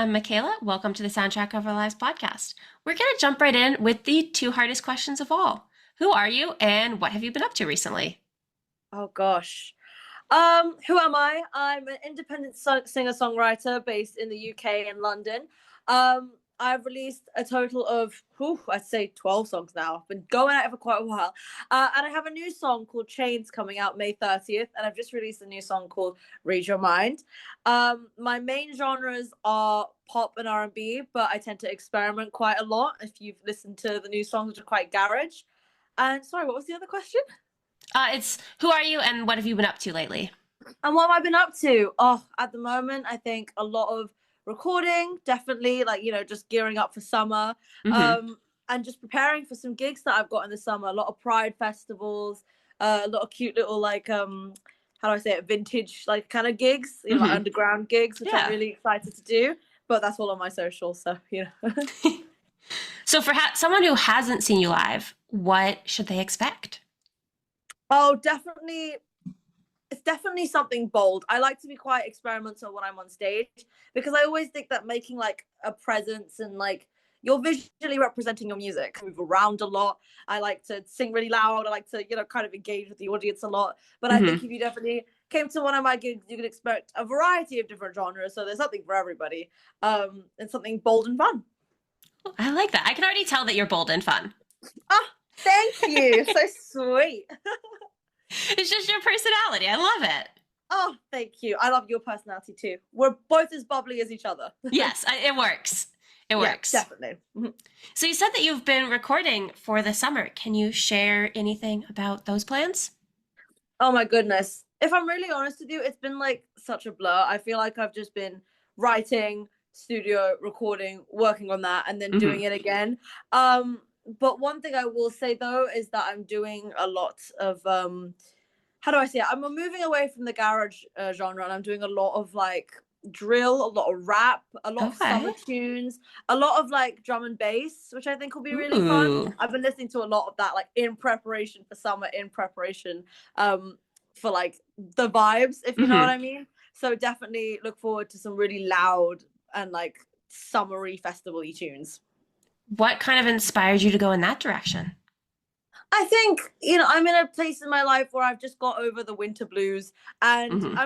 I'm Mackayla. Welcome to the Soundtrack of Our Lives podcast. We're going to jump right in with the two hardest questions of all. Who are you and what have you been up to recently? Oh gosh. Who am I? I'm an independent singer-songwriter based in the UK in London. I've released a total of, I'd say 12 songs now. I've been going at it for quite a while. And I have a new song called Chains coming out May 30th. And I've just released a new song called Read Your Mind. My main genres are pop and R&B, but I tend to experiment quite a lot. If you've listened to the new songs, which are quite garage. And sorry, what was the other question? It's who are you and what have you been up to lately? And what have I been up to? Oh, at the moment, I think a lot of recording, definitely, like, just gearing up for summer. Hmm. And just preparing for some gigs that I've got in the summer. A lot of Pride festivals, a lot of cute little, like, how do I say it, vintage, like, kind of gigs, like Hmm. underground gigs, which I'm Yeah. really excited to do. But that's all on my socials, so, So for someone who hasn't seen you live, what should they expect? Oh, definitely. It's definitely something bold. I like to be quite experimental when I'm on stage because I always think that making like a presence and like you're visually representing your music. I move around a lot. I like to sing really loud. I like to, kind of engage with the audience a lot. But I Hmm. think if you definitely came to one of my gigs, you could expect a variety of different genres. So there's something for everybody. And something bold and fun. I like that. I can already tell that you're bold and fun. Ah, thank you. So sweet. It's just your personality. I love it. Oh, thank you. I love your personality too. We're both as bubbly as each other. Yes, it works. It Yeah, works. definitely. So you said that you've been recording for the summer. Can you share anything about those plans? Oh my goodness. If I'm really honest with you, it's been like such a blur. I feel like I've just been writing, studio, recording, working on that, and then Hmm. doing it again. But one thing I will say though is that I'm doing a lot of how do I say it? I'm moving away from the garage genre, and I'm doing a lot of like drill, a lot of rap, a lot of summer Okay. tunes, a lot of like drum and bass, which I think will be really fun. Ooh. I've been listening to a lot of that, like in preparation for summer, in preparation um, for like the vibes, if you know what Hmm. I mean. So definitely look forward to some really loud and like summery festival-y tunes. What kind of inspired you to go in that direction? I think, I'm in a place in my life where I've just got over the winter blues and Hmm.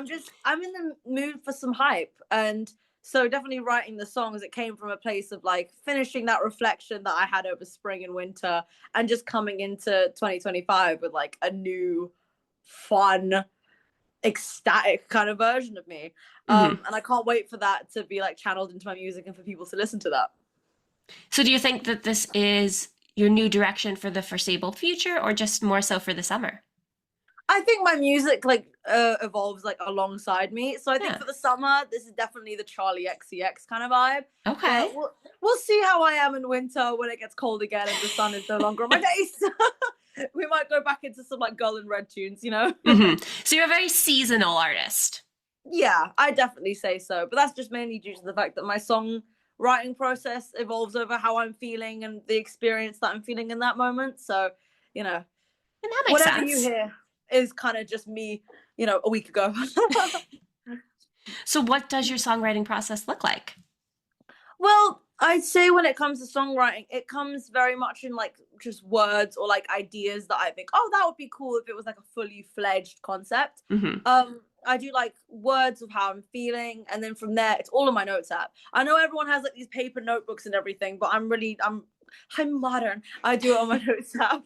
I'm in the mood for some hype. And so definitely writing the songs, it came from a place of like finishing that reflection that I had over spring and winter and just coming into 2025 with like a new, fun, ecstatic kind of version of me. Hmm. And I can't wait for that to be like channeled into my music and for people to listen to that. So do you think that this is your new direction for the foreseeable future or just more so for the summer? I think my music like evolves like alongside me. So I think Yeah. for the summer, this is definitely the Charlie XCX kind of vibe. Okay. But we'll see how I am in winter when it gets cold again and the sun is no longer on my face. We might go back into some like Girl in Red tunes. Hmm. So you're a very seasonal artist. Yeah, I definitely say so. But that's just mainly due to the fact that my song writing process evolves over how I'm feeling and the experience that I'm feeling in that moment. So, you know, And that makes whatever you sense. hear is kind of just me, a week ago. So what does your songwriting process look like? Well, I'd say when it comes to songwriting, it comes very much in like just words or like ideas that I think, oh, that would be cool if it was like a fully fledged concept. Hmm. I do like words of how I'm feeling, and then from there, it's all in my notes app. I know everyone has like these paper notebooks and everything, but I'm modern. I do it on my notes app.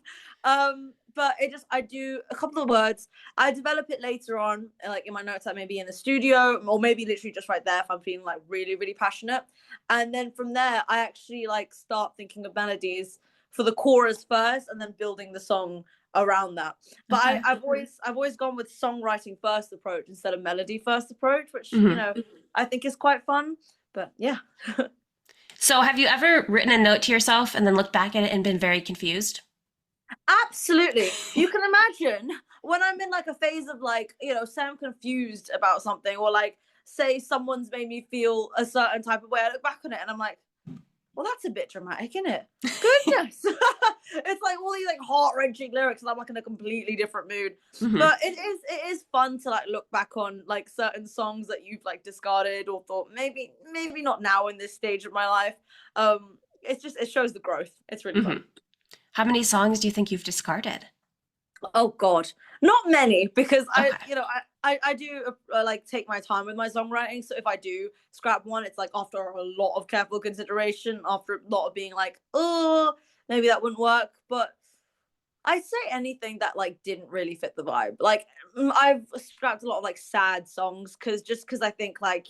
But I do a couple of words. I develop it later on, like in my notes app, maybe in the studio, or maybe literally just right there if I'm feeling like really, really passionate. And then from there, I actually like start thinking of melodies for the chorus first, and then building the song around that. But Okay. I've always gone with songwriting first approach instead of melody first approach, which Hmm. I think is quite fun. But yeah. So have you ever written a note to yourself and then looked back at it and been very confused? Absolutely. You can imagine when I'm in like a phase of like, say I'm confused about something, or like say someone's made me feel a certain type of way. I look back on it and I'm like, well, that's a bit dramatic, isn't it? Goodness. It's like all these like heart-wrenching lyrics, and I'm like in a completely different mood. Hmm. But it is fun to like look back on like certain songs that you've like discarded or thought maybe not now in this stage of my life. It's just, it shows the growth. It's really Hmm. fun. How many songs do you think you've discarded? Oh God, not many, because Okay. I do like take my time with my songwriting. So if I do scrap one, it's like after a lot of careful consideration, after a lot of being like, oh, maybe that wouldn't work. But I'd say anything that like didn't really fit the vibe. Like I've scrapped a lot of like sad songs because I think like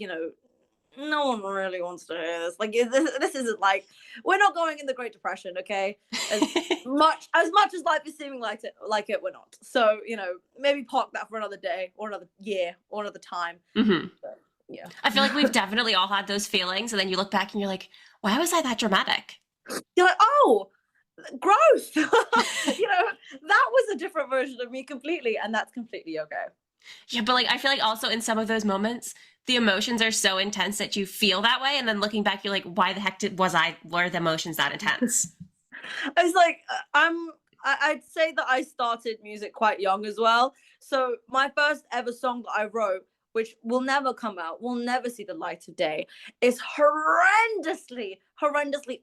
no one really wants to hear this. Like this isn't like, we're not going in the Great Depression, okay? As much as life is seeming like it, we're not. So maybe park that for another day or another year or another time. Hmm. But, yeah. I feel like we've definitely all had those feelings, and then you look back and you're like, why was I that dramatic? You're like, oh, growth. That was a different version of me completely, and that's completely okay. Yeah, but like I feel like also in some of those moments, the emotions are so intense that you feel that way, and then looking back, you're like, why the heck were the emotions that intense? It's like I'd say that I started music quite young as well. So my first ever song that I wrote, which will never come out, will never see the light of day, is horrendously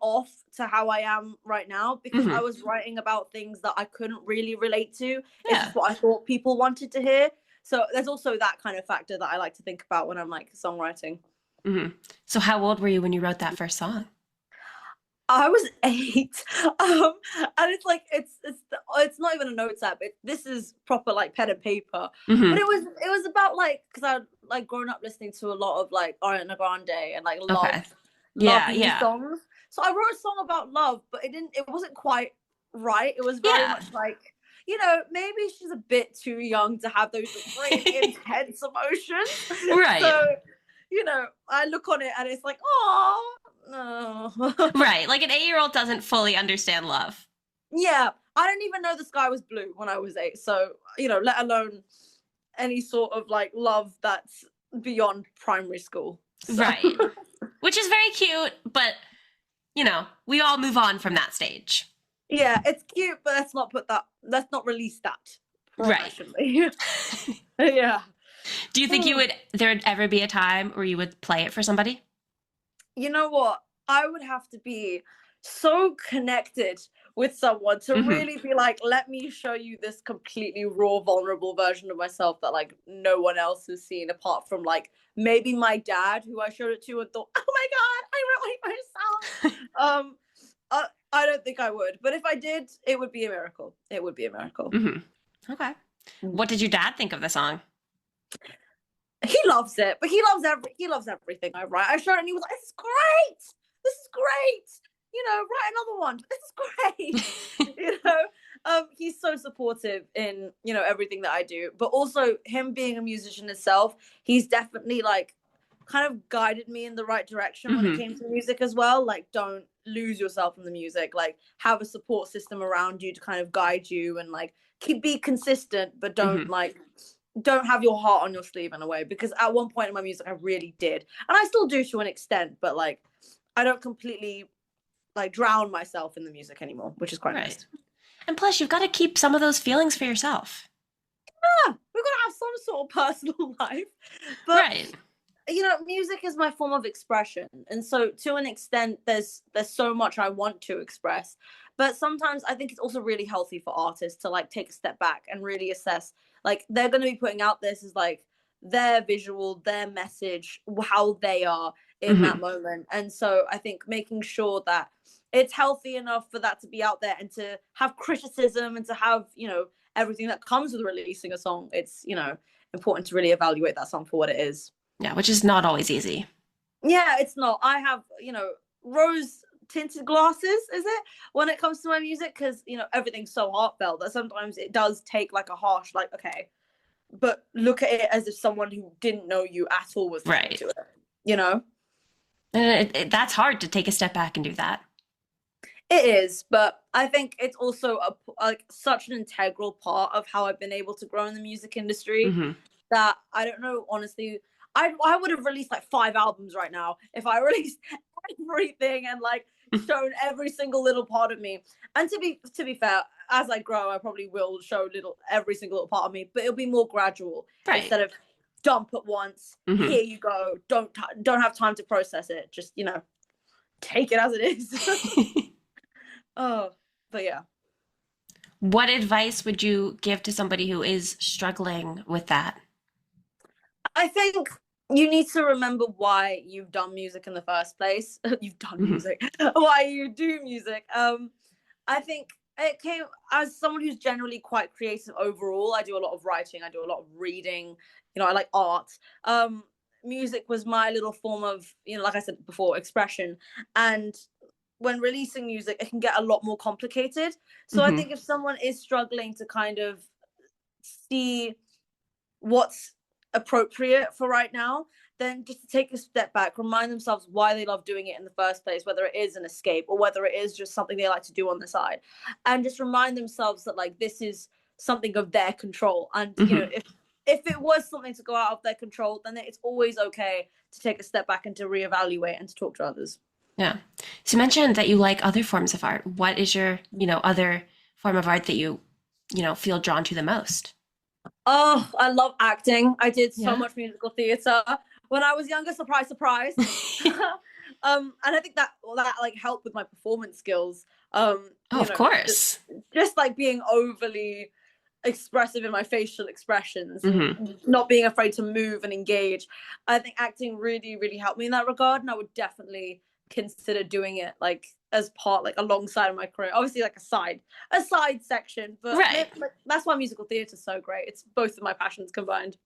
off to how I am right now, because I Hmm. was writing about things that I couldn't really relate to. It's Yeah. just what I thought people wanted to hear. So there's also that kind of factor that I like to think about when I'm like songwriting. Hmm. So how old were you when you wrote that first song? I was 8, and it's like it's not even a notes app. This is proper like pen and paper. But Hmm. it was about like, because I like grown up listening to a lot of like Ariana Grande and like Okay. Yeah, lovey yeah, songs. So I wrote a song about love, but it wasn't quite right. It was very yeah. much like, maybe she's a bit too young to have those really intense emotions. Right, So I look on it and it's like, oh no. right. Like an 8-year-old doesn't fully understand love. Yeah, I didn't even know the sky was blue when I was 8. So, let alone any sort of like love that's beyond primary school. So, Right. Which is very cute, but we all move on from that stage. yeah, it's cute, but let's not release that Right. professionally. Yeah. Do you think there'd ever be a time where you would play it for somebody? You know what? I would have to be so connected with someone to Hmm. really be like, let me show you this completely raw, vulnerable version of myself that like no one else has seen, apart from like maybe my dad, who I showed it to and thought, oh my God, I really myself. I don't think I would, but if I did, it would be a miracle. It would be a miracle. Hmm. Okay. What did your dad think of the song? He loves it, but he loves everything I write. I showed it and he was like, "This is great. This is great. Write another one. This is great." He's so supportive in everything that I do, but also him being a musician himself, he's definitely like kind of guided me in the right direction when it Hmm. came to music as well. Like, don't lose yourself in the music. Like, have a support system around you to kind of guide you and like be consistent, but Hmm. don't have your heart on your sleeve in a way, because at one point in my music I really did, and I still do to an extent, but like I don't completely like drown myself in the music anymore, which is quite Right. nice. And plus, you've got to keep some of those feelings for yourself. Yeah, we've got to have some sort of personal life, but Right. music is my form of expression, and so to an extent there's so much I want to express, but sometimes I think it's also really healthy for artists to like take a step back and really assess, like, they're going to be putting out this as like their visual, their message, how they are in that Hmm. moment. And so I think making sure that it's healthy enough for that to be out there and to have criticism and to have everything that comes with releasing a song, it's important to really evaluate that song for what it is. Yeah, which is not always easy. Yeah, it's not. I have, rose tinted glasses, is it? When it comes to my music, because, everything's so heartfelt that sometimes it does take like a harsh, like, okay, but look at it as if someone who didn't know you at all was listening Right. to it, you know? And that's hard to take a step back and do that. It is, but I think it's also like such an integral part of how I've been able to grow in the music industry Hmm. that I don't know, honestly. I would have released like 5 albums right now if I released everything and like shown every single little part of me. And to be fair, as I grow, I probably will show every single little part of me, but it'll be more gradual Right. instead of dump at once. Hmm. Here you go. Don't have time to process it. Just take it as it is. Oh, but yeah. What advice would you give to somebody who is struggling with that? I think you need to remember why you've done music in the first place. You've done Hmm. music. Why you do music. I think it came as someone who's generally quite creative overall. I do a lot of writing, I do a lot of reading, I like art. Music was my little form of, like I said before, expression. And when releasing music, it can get a lot more complicated. So I Hmm. think if someone is struggling to kind of see what's appropriate for right now, then just to take a step back, remind themselves why they love doing it in the first place, whether it is an escape or whether it is just something they like to do on the side, and just remind themselves that like this is something of their control. And Hmm. if it was something to go out of their control, then it's always okay to take a step back and to reevaluate and to talk to others. Yeah. So you mentioned that you like other forms of art. What is your, other form of art that you feel drawn to the most? Oh, I love acting. I did so Yeah. much musical theater when I was younger. Surprise, surprise. And I think that like helped with my performance skills. Oh, of course. Just like being overly expressive in my facial expressions and Hmm. not being afraid to move and engage. I think acting really, really helped me in that regard, and I would definitely consider doing it like as part, like alongside of my career. Obviously, like a side section, but Right. that's why musical theatre is so great. It's both of my passions combined.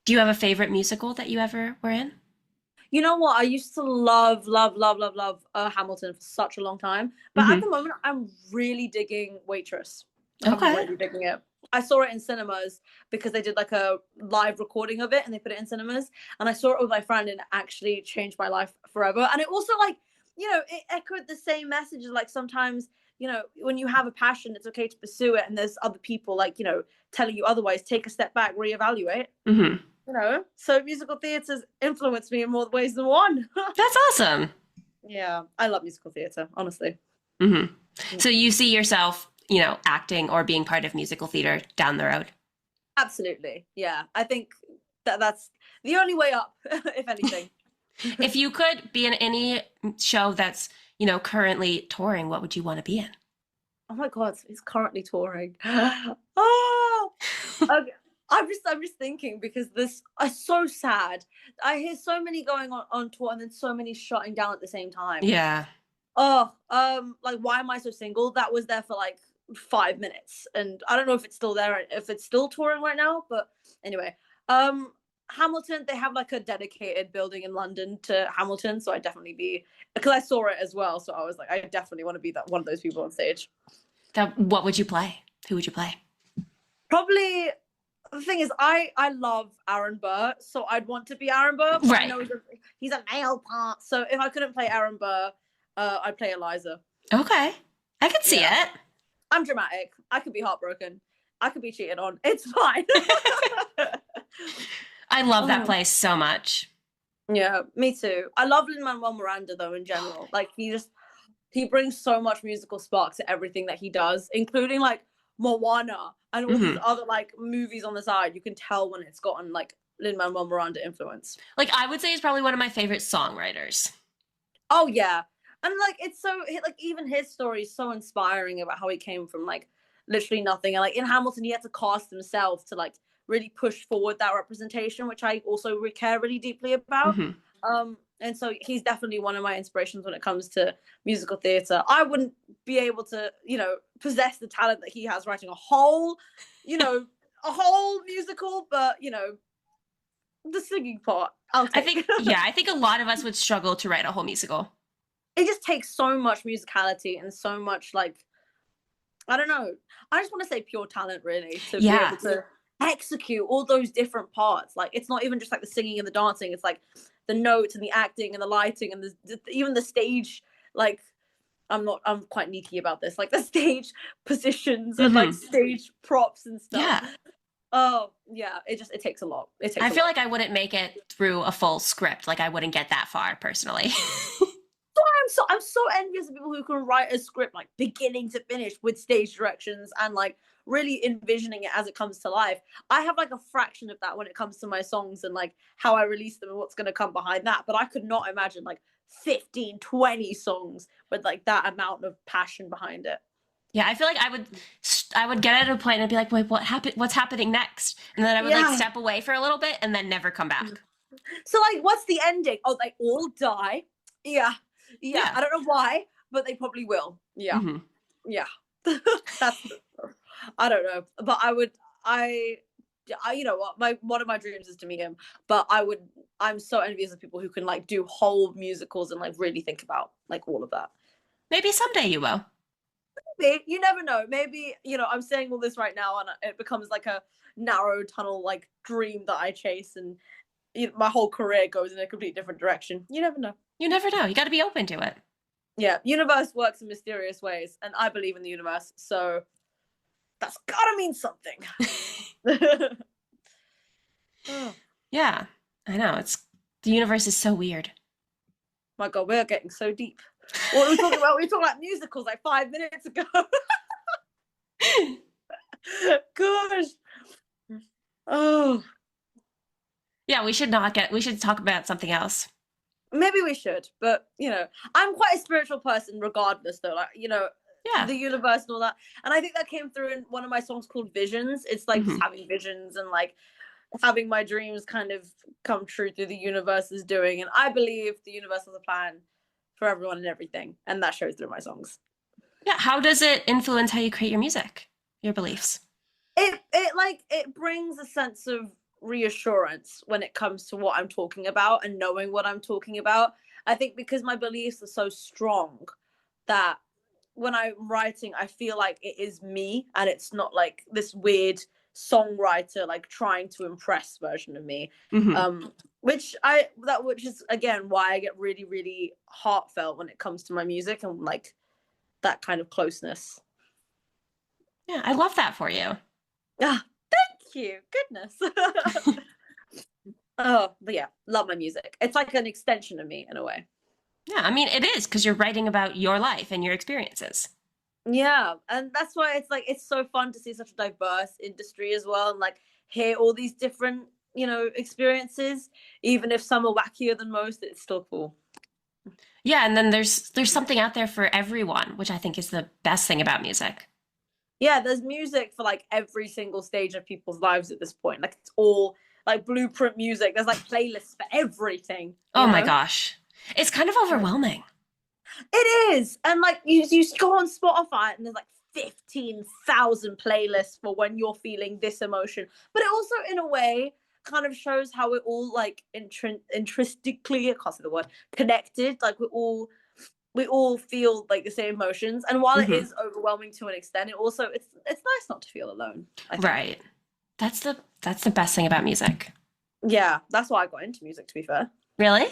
Do you have a favorite musical that you ever were in? You know what? I used to love, love, love, love, love Hamilton for such a long time. But at Hmm. the moment, I'm really digging Waitress. Like, I'm Okay. really digging it. I saw it in cinemas because they did like a live recording of it and they put it in cinemas. And I saw it with my friend and it actually changed my life forever. And it also like, it echoed the same message. Like sometimes, when you have a passion, it's okay to pursue it. And there's other people like, telling you otherwise. Take a step back, reevaluate. Hmm. So musical theatre's influenced me in more ways than one. That's awesome. Yeah, I love musical theatre, honestly. Hmm. So you see yourself, acting or being part of musical theater down the road? Absolutely. Yeah, I think that's the only way up, if anything. If you could be in any show that's, currently touring, what would you want to be in? Oh my god, he's currently touring. Oh, okay. I'm just thinking because this is so sad. I hear so many going on tour and then so many shutting down at the same time. Yeah. Oh, like Why Am I So Single? That was there for like 5 minutes, and I don't know if it's still there, if it's still touring right now. But anyway, Hamilton, they have like a dedicated building in London to Hamilton, so I'd definitely be, because I saw it as well. So I was like, I definitely want to be that one of those people on stage. What would you play? Who would you play? Probably the thing is, I love Aaron Burr, so I'd want to be Aaron Burr, but I Right. know he's a male part, so if I couldn't play Aaron Burr, I'd play Eliza. Okay. I could see Yeah. it. I'm dramatic. I could be heartbroken. I could be cheated on. It's fine. I love that Oh, place so much. yeah, me too. I love Lin-Manuel Miranda though in general. Like he brings so much musical spark to everything that he does, including like Moana and all these Hmm. other like movies on the side. You can tell when it's gotten like Lin-Manuel Miranda influence. Like, I would say he's probably one of my favorite songwriters. Oh yeah. And like it's so like even his story is so inspiring about how he came from like literally nothing. And like in Hamilton he had to cast himself to like really push forward that representation, which I also care really deeply about. Hmm. And so he's definitely one of my inspirations when it comes to musical theatre. I wouldn't be able to, possess the talent that he has writing a whole musical, but the singing part, I'll I take. think, yeah, I think a lot of us would struggle to write a whole musical. It just takes so much musicality and so much like, I don't know. I just want to say pure talent really to be Yeah. able to execute all those different parts. Like it's not even just like the singing and the dancing. It's like the notes and the acting and the lighting and even the stage. Like I'm quite neaky about this. Like the stage positions and like Hmm. stage props and stuff. Yeah. Oh yeah, it takes a lot. It takes. I A feel lot. like I wouldn't make it through a full script. Like, I wouldn't get that far personally. I'm so envious of people who can write a script like beginning to finish with stage directions and like really envisioning it as it comes to life. I have like a fraction of that when it comes to my songs and like how I release them and what's going to come behind that. But I could not imagine like 15, 20 songs with like that amount of passion behind it. Yeah, I feel like I would get at a point and be like, wait, what happened? What's happening next? And then I would like Yeah. step away for a little bit and then never come back. So like, what's the ending? Oh, they all die. Yeah. Yeah. I don't know why, but they probably will. Yeah. Mm-hmm. Yeah. That's, I don't know, but I you know what, one of my dreams is to meet him, but I'm so envious of people who can like do whole musicals and like really think about like all of that. Maybe someday you will. Maybe, you never know, maybe, you know, I'm saying all this right now and it becomes like a narrow tunnel like dream that I chase, and you know, my whole career goes in a complete different direction. You never know. You never know. You got to be open to it. Yeah, universe works in mysterious ways, and I believe in the universe, so that's gotta mean something. Oh. Yeah, I know. The universe is so weird. My God, we're getting so deep. What were we talking about? We were talking about musicals like 5 minutes ago. Gosh. Oh. Yeah, we should talk about something else. Maybe we should, but you know, I'm quite a spiritual person regardless though. Like, you know, Yeah. the universe and all that. And I think that came through in one of my songs called Visions. It's like just having visions and like having my dreams kind of come true through the universe's doing. And I believe the universe has a plan for everyone and everything. And that shows through my songs. Yeah. How does it influence how you create your music, your beliefs? It brings a sense of reassurance when it comes to what I'm talking about and knowing what I'm talking about. I think because my beliefs are so strong that when I'm writing, I feel like it is me and it's not like this weird songwriter like trying to impress version of me. Which is again why I get really, really heartfelt when it comes to my music and like that kind of closeness. Yeah, I love that for you. Ah, thank you. Goodness. Oh, but yeah, love my music. It's like an extension of me in a way. Yeah, I mean, it is because you're writing about your life and your experiences. Yeah, and that's why it's like it's so fun to see such a diverse industry as well, and like hear all these different, you know, experiences. Even if some are wackier than most, it's still cool. Yeah, and then there's something out there for everyone, which I think is the best thing about music. Yeah, there's music for like every single stage of people's lives at this point. Like it's all like blueprint music. There's like playlists for everything. Oh my gosh. It's kind of overwhelming. It is. And like you go on Spotify and there's like 15,000 playlists for when you're feeling this emotion. But it also in a way kind of shows how we're all like intrinsically, I can't say the word, connected. Like we all feel like the same emotions, and while it is overwhelming to an extent, it's nice not to feel alone, I think. Right. That's the best thing about music. Yeah, that's why I got into music, to be fair. Really?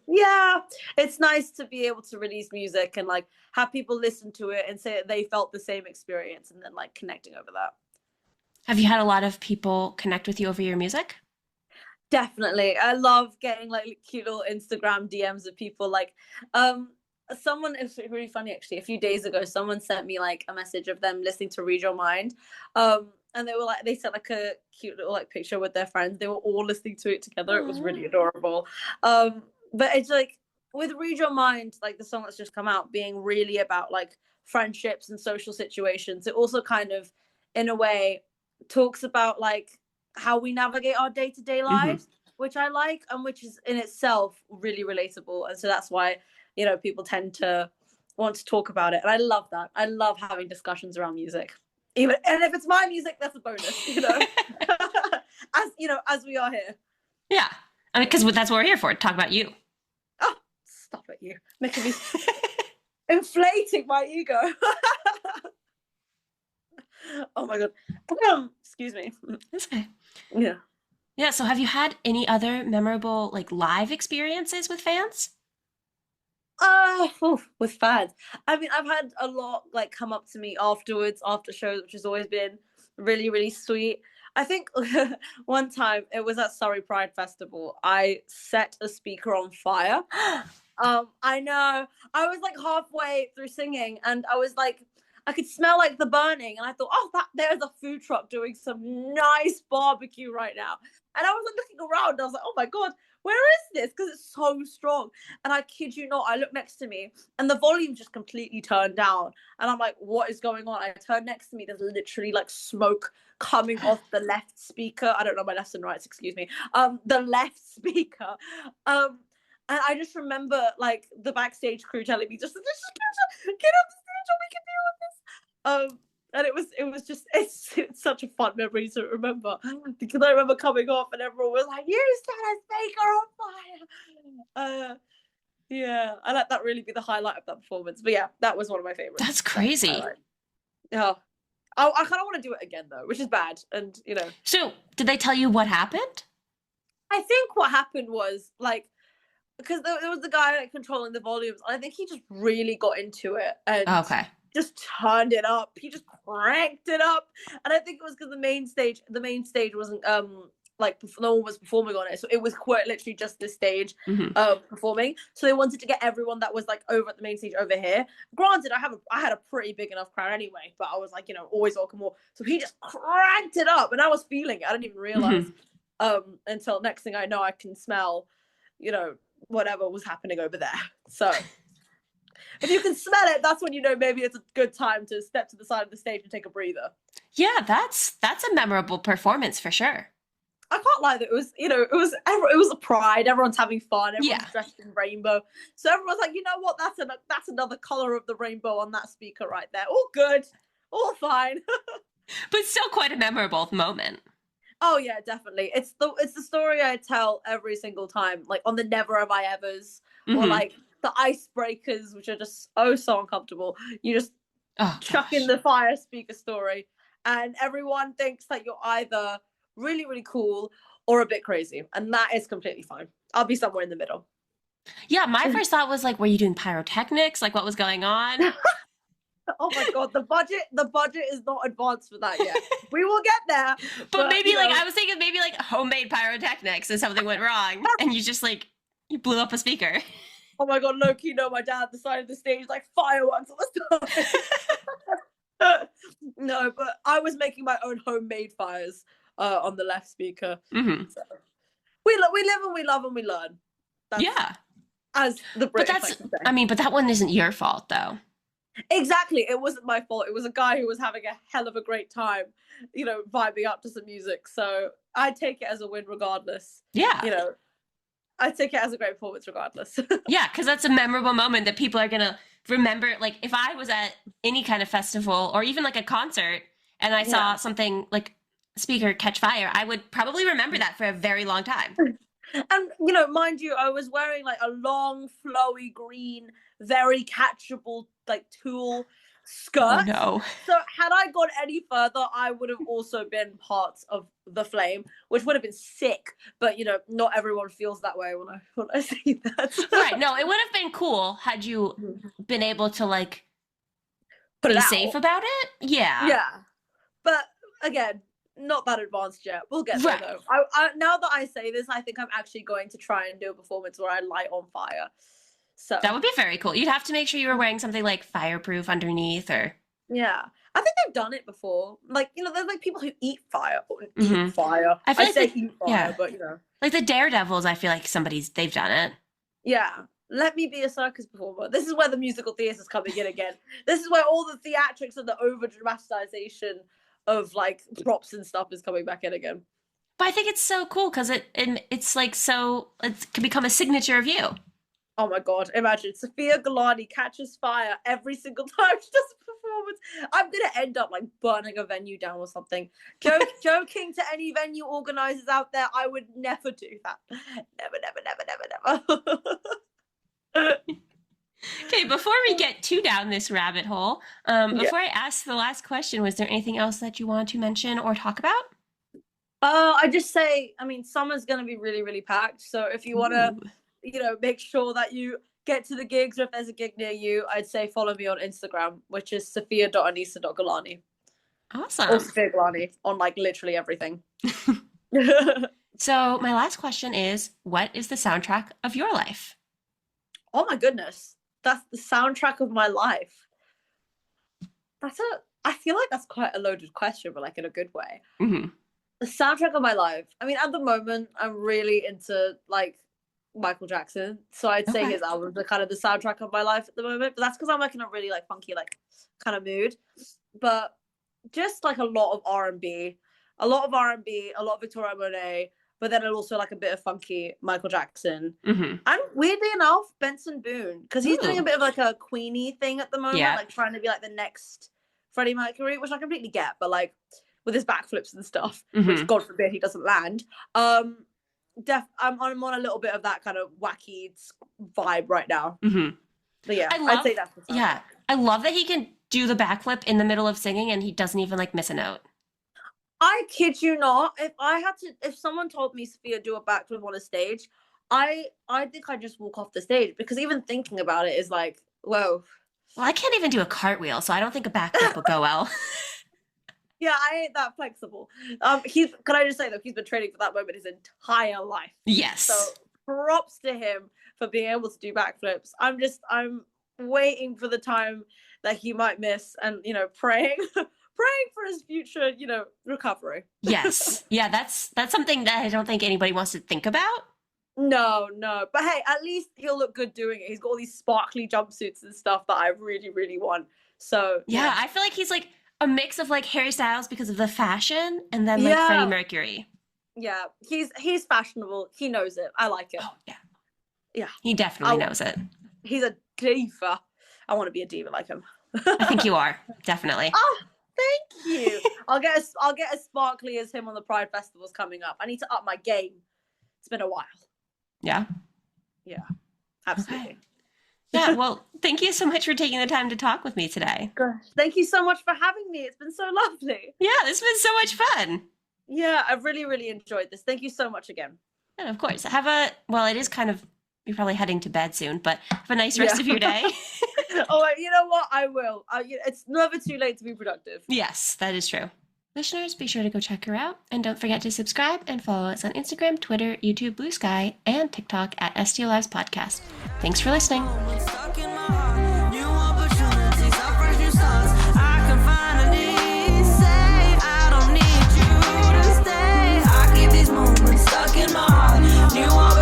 Yeah, it's nice to be able to release music and like have people listen to it and say that they felt the same experience, and then like connecting over that. Have you had a lot of people connect with you over your music? Definitely. I love getting like cute little Instagram DMs of people like someone, it's really funny actually, a few days ago someone sent me like a message of them listening to Read Your Mind, and they sent like a cute little like picture with their friends. They were all listening to it together. It was really adorable. But it's like with Read Your Mind, like the song that's just come out, being really about like friendships and social situations, it also kind of in a way talks about like how we navigate our day-to-day lives, which I like, and which is in itself really relatable. And so that's why, you know, people tend to want to talk about it. And I love that. I love having discussions around music. And if it's my music, that's a bonus, you know. As we are here. Yeah. I mean, because that's what we're here for, to talk about you. Oh, stop it, you. Making me inflating my ego. Oh my God. Excuse me. That's okay. Yeah. Yeah, so have you had any other memorable like live experiences with fans? With fans. I mean, I've had a lot like come up to me afterwards, after shows, which has always been really, really sweet. I think one time it was at Surrey Pride Festival. I set a speaker on fire. I know. I was like halfway through singing, and I was like, I could smell like the burning, and I thought, oh, there's a food truck doing some nice barbecue right now. And I was like looking around, and I was like, oh my god, where is this? Because it's so strong. And I kid you not, I looked next to me, and the volume just completely turned down. And I'm like, what is going on? I turned next to me. There's literally like smoke coming off the left speaker. I don't know my lefts and rights. Excuse me. The left speaker. And I just remember like the backstage crew telling me, just get up the stage or we can deal with this. And it's such a fun memory to remember, because I remember coming off and everyone was like, you set a speaker on fire. Yeah, I let that really be the highlight of that performance. But yeah, that was one of my favorites. That's crazy. Yeah. I kind of want to do it again though, which is bad. And So did they tell you what happened? I think what happened was like, because there was the guy like controlling the volumes, and I think he just really got into it and just turned it up. He just cranked it up, and I think it was because the main stage wasn't like no one was performing on it, so it was quite literally just this stage performing. So they wanted to get everyone that was like over at the main stage over here. Granted, I had a pretty big enough crowd anyway, but I was like, always welcome more. So he just cranked it up, and I was feeling it. I didn't even realize until next thing I know, I can smell, whatever was happening over there. So if you can smell it, that's when maybe it's a good time to step to the side of the stage and take a breather. Yeah, that's a memorable performance for sure. I can't lie that it was a pride. Everyone's having fun. Everyone's dressed in rainbow. So everyone's like, you know what? That's another color of the rainbow on that speaker right there. All good, all fine. But still quite a memorable moment. Oh yeah, definitely. It's the story I tell every single time, like on the Never Have I Evers, or like the icebreakers, which are just so uncomfortable. You just chuck in the fire speaker story, and everyone thinks that you're either really, really cool or a bit crazy, and that is completely fine. I'll be somewhere in the middle. Yeah, my first thought was like, were you doing pyrotechnics? Like, what was going on? Oh my god, the budget is not advanced for that yet. We will get there. But maybe I was thinking maybe like homemade pyrotechnics and something went wrong and you just like you blew up a speaker. Oh my god, low-key, no, my dad decided the stage like fireworks on the side. No, but I was making my own homemade fires on the left speaker. So we live and we love and we learn. As the British like to say. But that one isn't your fault though. Exactly, it wasn't my fault. It was a guy who was having a hell of a great time, vibing up to some music. So I take it as a win regardless. Yeah. I take it as a great performance regardless. Yeah, because that's a memorable moment that people are gonna remember. Like if I was at any kind of festival or even like a concert and I saw something like speaker catch fire, I would probably remember that for a very long time. And mind you, I was wearing like a long flowy green, very catchable like tulle skirt. Oh no. So had I gone any further, I would have also been part of the flame, which would have been sick. But not everyone feels that way when I say that. Right. No, it would have been cool had you been able to like be safe about it. Yeah. Yeah. But again, not that advanced yet. We'll get there though. I now that I say this, I think I'm actually going to try and do a performance where I light on fire. So that would be very cool. You'd have to make sure you were wearing something like fireproof underneath, or I think they've done it before. Like there's like people who eat fire. Eat fire. I feel like eat fire, but like the Daredevils. I feel like they've done it. Yeah. Let me be a circus performer. This is where the musical theatre is coming in again. This is where all the theatrics and the over dramatization of like props and stuff is coming back in again. But I think it's so cool because it's like it can become a signature of you. Oh my god, imagine Sofia Gillani catches fire every single time she does a performance. I'm gonna end up like burning a venue down or something. Joking to any venue organizers out there, I would never do that. Never. Okay, before we get too down this rabbit hole, before I ask the last question, was there anything else that you want to mention or talk about? I just say, summer's gonna be really, really packed. So if you wanna make sure that you get to the gigs, or if there's a gig near you, I'd say follow me on Instagram, which is sophia.anisa.gilani. Awesome. Sofia Gillani on like literally everything. So my last question is, what is the soundtrack of your life? Oh my goodness, that's the soundtrack of my life. I feel like that's quite a loaded question, but like in a good way. Mm-hmm. The soundtrack of my life. I mean, at the moment, I'm really into like Michael Jackson, so I'd say his albums are kind of the soundtrack of my life at the moment. But that's because I'm like in a really like funky like kind of mood. But just like a lot of R&B, a lot of Victoria Monet, but then also like a bit of funky Michael Jackson. Mm-hmm. And weirdly enough, Benson Boone, because he's doing a bit of like a Queenie thing at the moment, like trying to be like the next Freddie Mercury, which I completely get, but like with his backflips and stuff, which God forbid he doesn't land. I'm on a little bit of that kind of wacky vibe right now. Mm-hmm. But yeah, I'd say that's the soundtrack. Yeah, I love that he can do the backflip in the middle of singing and he doesn't even like miss a note. I kid you not. If someone told me Sofia do a backflip on a stage, I think I'd just walk off the stage, because even thinking about it is like, whoa. Well, I can't even do a cartwheel, so I don't think a backflip will go well. Yeah, I ain't that flexible. Can I just say, though, he's been training for that moment his entire life. Yes. So props to him for being able to do backflips. I'm waiting for the time that he might miss, and praying for his future, recovery. Yes. Yeah, that's something that I don't think anybody wants to think about. No. But hey, at least he'll look good doing it. He's got all these sparkly jumpsuits and stuff that I really, really want. So yeah, I feel like he's like a mix of like Harry Styles because of the fashion, and then like Freddie Mercury. Yeah, he's fashionable. He knows it. I like it. Oh yeah. Yeah. He definitely knows it. He's a diva. I want to be a diva like him. I think you are. Definitely. Oh, thank you. I'll get as sparkly as him on the Pride Festivals coming up. I need to up my game. It's been a while. Yeah. Yeah. Absolutely. Okay. Yeah, well, thank you so much for taking the time to talk with me today. Gosh, thank you so much for having me. It's been so lovely. Yeah, this has been so much fun. Yeah, I've really, really enjoyed this. Thank you so much again. And of course, it is kind of, you're probably heading to bed soon, but have a nice rest of your day. Oh, you know what? I will. It's never too late to be productive. Yes, that is true. Listeners, be sure to go check her out. And don't forget to subscribe and follow us on Instagram, Twitter, YouTube, Blue Sky, and TikTok at STO Lives Podcast. Thanks for listening. Stuck in my heart,